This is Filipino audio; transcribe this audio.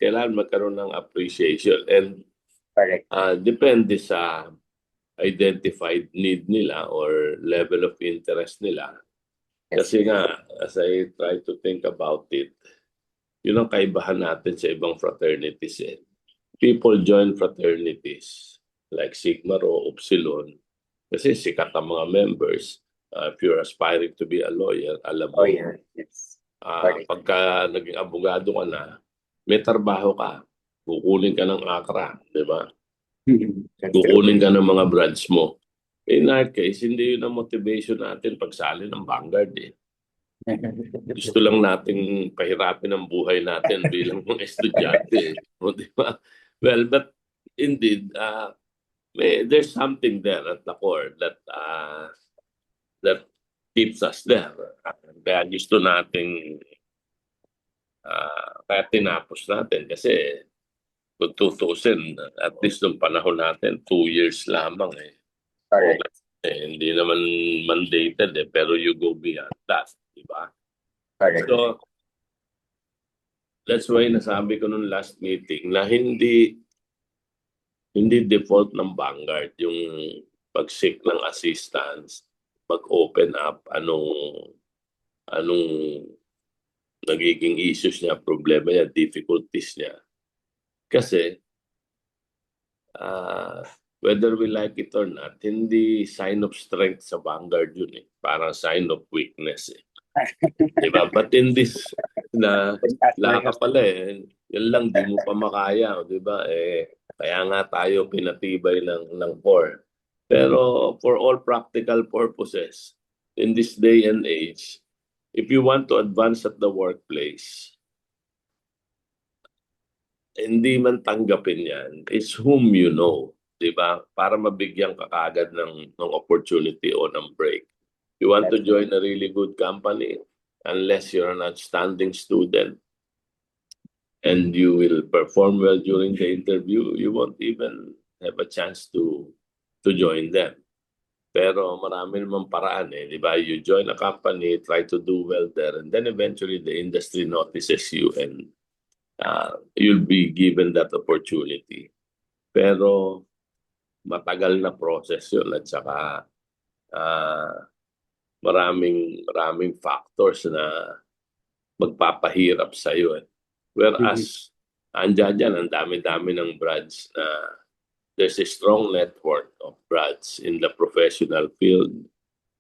kailangan magkaroon ng appreciation and Correct. depende sa identified need nila or level of interest nila. Yes. Kasi nga, as I try to think about it, yun ang kaibahan natin sa ibang fraternities eh. People join fraternities like Sigma Rho, Upsilon, kasi sikat ang mga members. If you're aspiring to be a lawyer, alam mo, Oh, yeah. Yes. Correct. pagka naging abogado ka na, may trabaho ka. Kukunin ka ng ACRA, di ba? That's true. Kukunin ka ng mga branch mo. In our case, hindi yun ang motivation natin pagsali ng Vanguard eh. Gusto lang nating pahirapin ang buhay natin bilang mga estudyante. O, di ba? Well, but indeed, there's something there at the core that keeps us there. Kaya gusto nating kaya tinapos natin kasi kung tutusin, at least nung panahon natin, 2 years lamang eh. Correct. Hindi naman mandated eh, pero you go beyond that, di ba? Correct. So, that's why nasabi ko nung last meeting na hindi default ng Vanguard yung pag-seek ng assistance, mag-open up anong nagiging issues niya, problema niya, difficulties niya. Kasi whether we like it or not, hindi sign of strength sa Vanguard yun eh. Parang sign of weakness eh. Diba? But in this na laka pala eh, yan lang di mo pa makaya, di ba? Kaya nga tayo pinatibay ng core. Pero for all practical purposes, in this day and age, if you want to advance at the workplace, hindi man tanggapin yan, it's whom you know, di ba? Para mabigyan ka kagad ng opportunity o ng break. You want to join a really good company, unless you're an outstanding student and you will perform well during the interview, you won't even have a chance to join them. Pero marami namang paraan eh, di ba? You join a company, try to do well there, and then eventually the industry notices you and you'll be given that opportunity. Pero matagal na process yun at saka maraming factors na magpapahirap sa iyo. Whereas andyan dyan, ang dami-dami ng branch na there's a strong network of branch in the professional field.